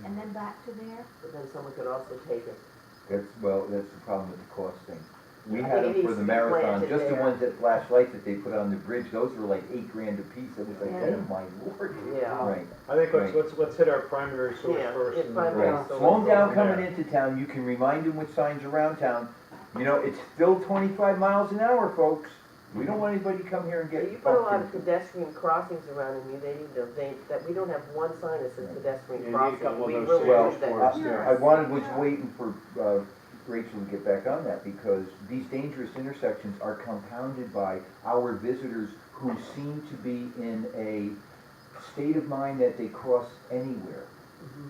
and then back to there. But then someone could also take it. That's the problem with the cost thing. We I had think it them for needs the to be marathon, planted just the there. ones that flash lights that they put on the bridge, those were like $8,000 a piece. It was like, Yeah. oh my lord. Yeah. Right, I think Right. let's hit our primary source Yeah, first. if and primary then right. So Slow them go down from coming there. into town. You can remind them with signs around town. You know, it's still 25 miles an hour, folks. We don't want anybody to come here and You get put a lot of bumped into. pedestrian crossings around and they need to, that we don't have one sign that says Right. pedestrian Yeah, you crossing. got one We of those really Well, wish that. boards, I was waiting for Rachel to get back on that because these dangerous intersections are compounded by our visitors who seem to be in a state of mind that they cross anywhere.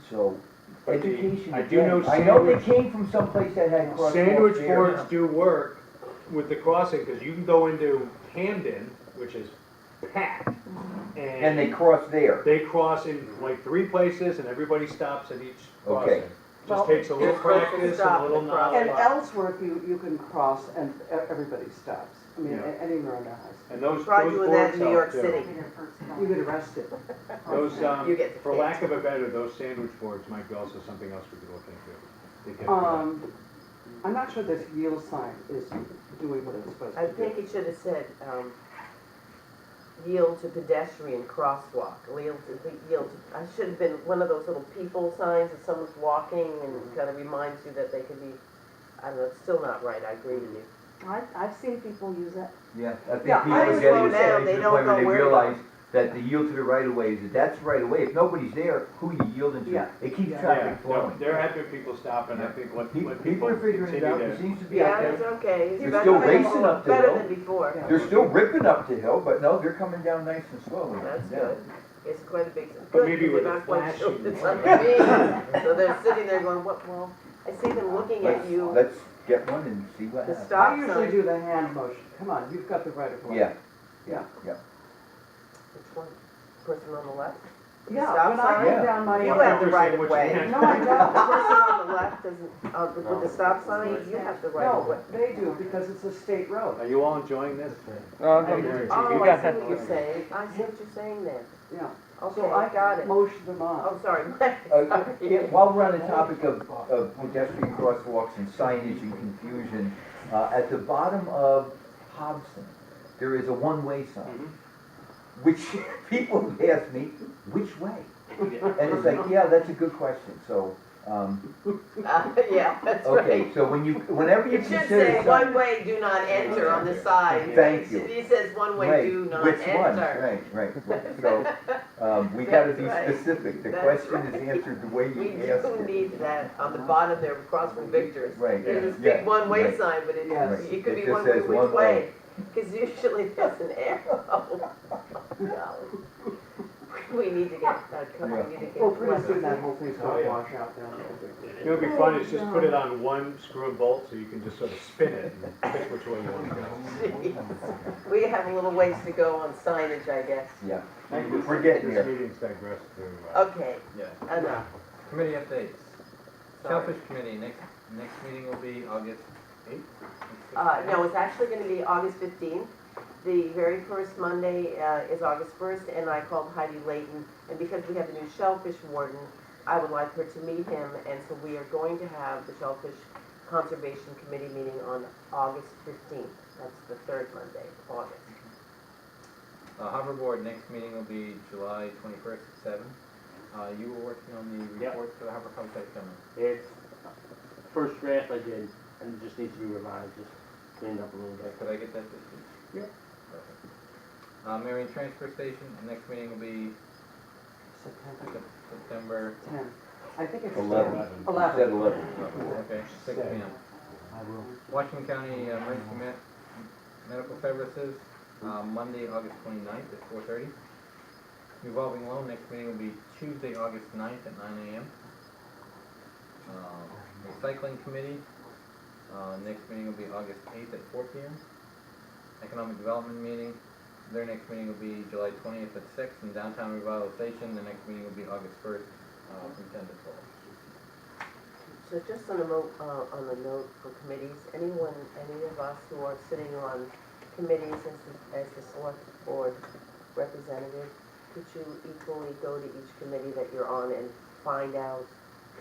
So But education, I do know again, I know they sandwich- came from someplace that had crosswalks Sandwich there. boards do work with the crossing, because you can go into Hamden, which is packed, And they and cross there. they cross in like 3 places, and everybody stops at each crossing. Okay. Well, Just takes a little you're supposed to practice and stop a at little the crossing. And knowledge. Ellsworth, you can cross and everybody stops. I mean, Yeah. anywhere in the house. And those Try boards doing that in New York help, too. City. You get arrested. Those, You get for hit. lack of a better, those sandwich boards might be also something else we could look into. They get- I'm not sure this yield sign is doing what it's supposed I to do. think it should have said, yield to pedestrian crosswalk, yield to, I should have been one of those little people signs that someone's walking and kind of reminds you that they could be, I don't know, it's still not right, I agree with you. I've seen people use it. Yeah, I think Yeah, people I are was getting slow to the down, they stage don't where know they where to go. realize that the yield to the right of way is, that's right of way. If nobody's there, who you yielding to? Yeah. It keeps Yeah. traffic Yeah, flowing. there have been people stopping, I Yeah. think, when People people are figuring it continue out, there to. seems to be. Yeah, it's okay. It's They're better still than racing before. up the Better hill. than before. Yeah. They're still ripping up the hill, but no, they're coming down nice and slowly. That's Yeah. good. It's quite a big, But good, maybe because with they're a not quite sure flashing what it's light. under me. So they're sitting there going, what, well, I see them looking at you. Let's get one and see what The happens. stop I usually sign. do the hand motion. Come on, you've got the right of way. Yeah, Yeah. Which one? Person on the left? Yeah, Stop when I sign? go down my. You have the right of Which way. hand? No, I The don't. person on the left doesn't, with the stop sign, you have the right of way. No, they do, because it's a state road. Are you all enjoying this? Oh, I see what you're saying. I see what you're saying then. Yeah. Okay, So I got it. motion them on. Oh, sorry. Yeah, while we're on the topic of pedestrian crosswalks and signage and confusion, at the bottom of Hobson, there is a one-way sign, which people have asked me, which way? And it's like, yeah, that's a good question, so, Yeah, that's okay, right. so whenever you It should consider say, some- one way, do not enter on the side. Thank you. It says, one way, Right, do not which one? enter. Right, so, we gotta be That's right. specific, the That's question is right. answered the way We you asked do it. need that on the bottom there across from Victor's. Right, There's this yeah, big one-way right. sign, but Yes. it could It be just one way says which one way. way. Because usually there's an arrow. We need to get, we need to get. Well, pretty soon that whole thing's Oh, gonna yeah. wash out down It would be fun, is just put it on one screw and bolt, so you can just sort of spin it and pick which way you want to go. We have a little ways to go on signage, I guess. Yeah, Thank you. we're getting This there. meeting's digressed to, Okay, Yeah. enough. Committee updates. Sorry. Shellfish Committee, next meeting will be August 8th? No, it's actually gonna be August 15th. The very first Monday is August 1st, and I called Heidi Layton, and because we have a new shellfish warden, I would like her to meet him, and so we are going to have the Shellfish Conservation Committee meeting on August 15th. That's the third Monday of August. Harbor Board, next meeting will be July 21st at 7. You were working on the Yep. report for the Harbor Compact coming. It's, first draft I did, and it just needs to be revised, just cleaned up a little bit. Could I get that this week? Yep. Perfect. Marion Transfer Station, the next meeting will be September September, 10. I think it's 11. 10. Said 11. 11. okay, 6 p.m. Washington County Emergency Medical Services, Monday, August 29th at 4:30. Revolving loan, next meeting will be Tuesday, August 9th at 9 a.m. Recycling Committee, next meeting will be August 8th at 4 p.m. Economic Development meeting, their next meeting will be July 20th at 6. And Downtown Revitalization, the next meeting will be August 1st from 10 to 12. So just on a note for committees, any of us who are sitting on committees as the select board representative, could you equally go to each committee that you're on and find out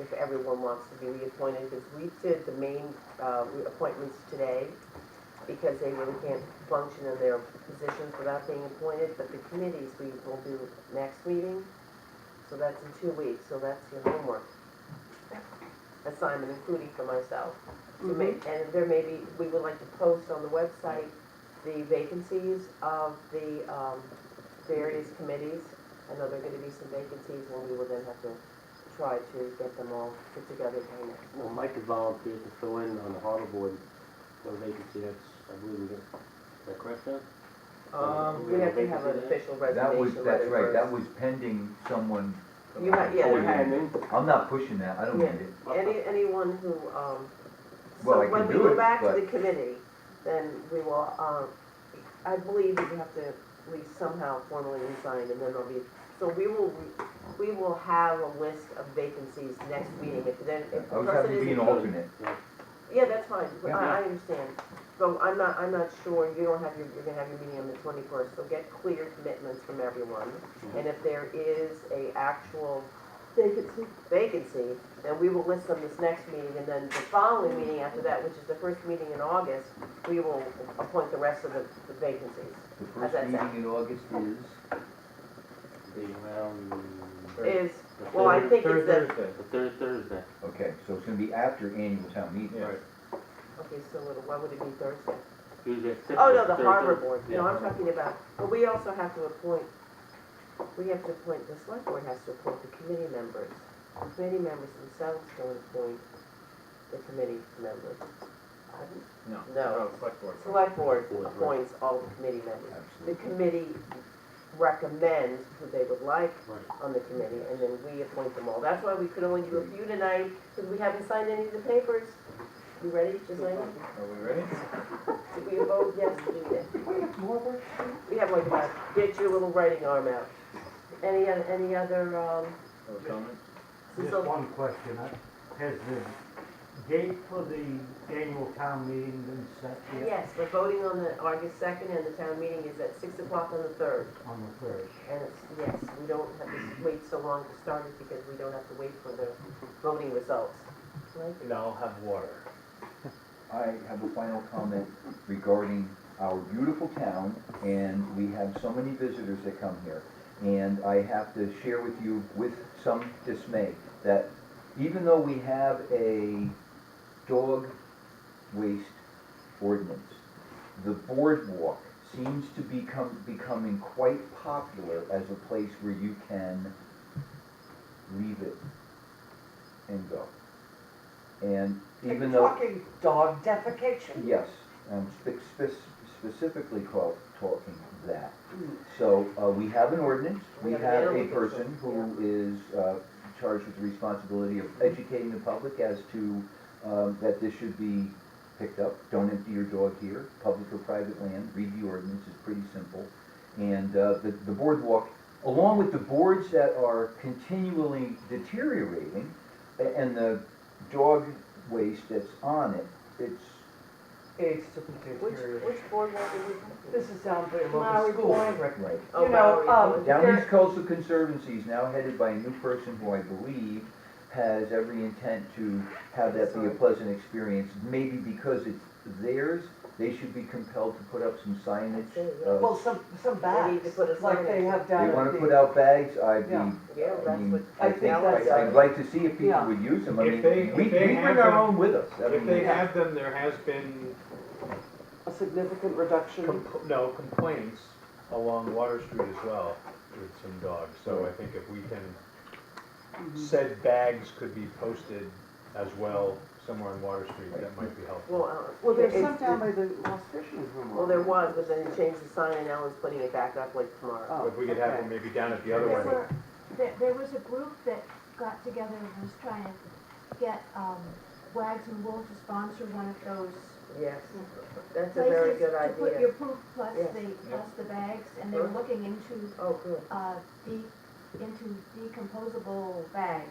if everyone wants to be reappointed? Because we did the main appointments today, because they really can't function in their positions without being appointed, but the committees we will do next meeting, so that's in 2 weeks, so that's your homework assignment, including for myself. To make, and there may be, we would like to post on the website the vacancies of the various committees. I know there are gonna be some vacancies, and we will then have to try to get them all put together by next. Well, Mike had volunteered to fill in on the harbor board, the vacancy, that's, I believe, is that correct, John? We have to have an official That was, resignation that's letter right, that first. was pending someone. You have, yeah, there has. And I'm not pushing that, I don't Yeah. need it. Anyone who, Well, I so when can we do go it, back to but- the committee, then we will, I believe we have to at least somehow formally resign, and then there'll be, so we will have a list of vacancies next meeting, if then, if I the was person happy to be isn't. an alternate. Yeah, that's fine, Yeah. I understand. So I'm not sure, you don't have you're gonna have your meeting on the 21st, so get clear commitments from everyone. And if there is a actual vacancy, then we will list them this next meeting, and then the following meeting after that, which is the first meeting in August, we will appoint the rest of the vacancies. The How's first that meeting sound? in August is, the round. Is, well, I think it's the, Thursday. The third Thursday. okay, so it's gonna be after annual town meeting. Yeah. okay, so why would it be Thursday? Tuesday, fifth. Oh, no, the third harbor Thursday. board, no, I'm talking about, but we also have to appoint, the select board has to appoint the committee members. The committee members themselves don't appoint the committee members. No. No. Select board. Select board appoints all the committee members. The Absolutely. committee recommends who they would like Right. on the committee, and then we appoint them all. That's why we could only do a few tonight, because we haven't signed any of the papers. You ready to sign it? Are we ready? Did we vote? Yes, we did. More work? We have like about, get your little writing arm out. Any other, Other comments? Just so, one question, has the date for the annual town meeting been set yet? yes, we're voting on the August 2nd, and the town meeting is at 6 o'clock on the 3rd. On the third. And it's, yes, we don't have to wait so long to start it, because we don't have to wait for the voting results. Right? And I'll have water. I have a final comment regarding our beautiful town, and we have so many visitors that come here. And I have to share with you with some dismay that even though we have a dog waste ordinance, the boardwalk seems to becoming quite popular as a place where you can leave it and go. And even though. Talking dog defecation? Yes, I'm specifically talking that. So, we have an ordinance, we We have have an a animal person control, who is charged with the responsibility of educating the public as to that this should be picked up. Don't empty your dog here, public or private land, read the ordinance, it's pretty simple. And the boardwalk, along with the boards that are continually deteriorating, and the dog waste that's on it, it's, Aids to be deteriorated. Which boardwalk are you? This is down by Maui local school. Point. right. Oh, You know, Bowery. Down There- East Coastal Conservancy is now headed by a new person who I believe has every intent to have that be a pleasant experience. Maybe because it's theirs, they should be compelled to put up some signage. Well, some They need to bags, put a like sign they in. have down They at wanna the. put out bags, I'd be, Yeah. Yeah, I that's mean, what. I think, that's- I'd like to see if people Yeah. would use them. I If mean, they- we if they bring have our them- own with us. I If mean, they have them, there has been A significant reduction. complaints along Water Street as well with some dogs. So I think if we can, said bags could be posted as well somewhere on Water Street, that might be helpful. Well, there's it's- some down by the Lost Fisherman's Room. Well, there was, but then he changed the sign, and Alan's putting it back up like tomorrow. Oh, If we could have okay. them maybe down at the other There one. were, there was a group that got together and was trying to get, Wags and Wool to sponsor one of those Yes, that's a very places good to put idea. your poop plus Yes. the bags, and they were looking into, Oh, good. into decomposable bags,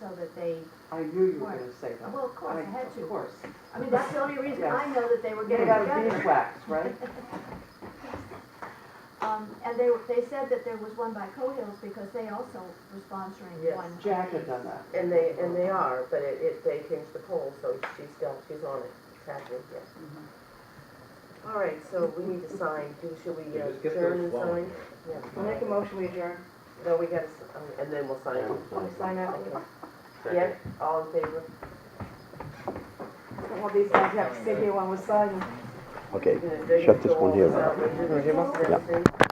so that they, I knew you were gonna say that. well, of course, I had to. Of course. I mean, that's the only reason Yes. I know that they were Made getting out of together. beeswax, right? And they said that there was one by Cohills because they also were sponsoring Yes. one. Jack had done that. And they are, but they changed the poll, so she's on it, it's happening, yes. All right, so we need to sign, should we Yeah, just get adjourn those and flowing sign? here. Yeah, I'll make a motion, we adjourn. no, we gotta, and then we'll sign. Want to sign out? Yeah, all in favor? Don't want these guys to have to sit here while we're signing. Okay, They're gonna shut this go one all here. this out, Richard, and Yeah. everything.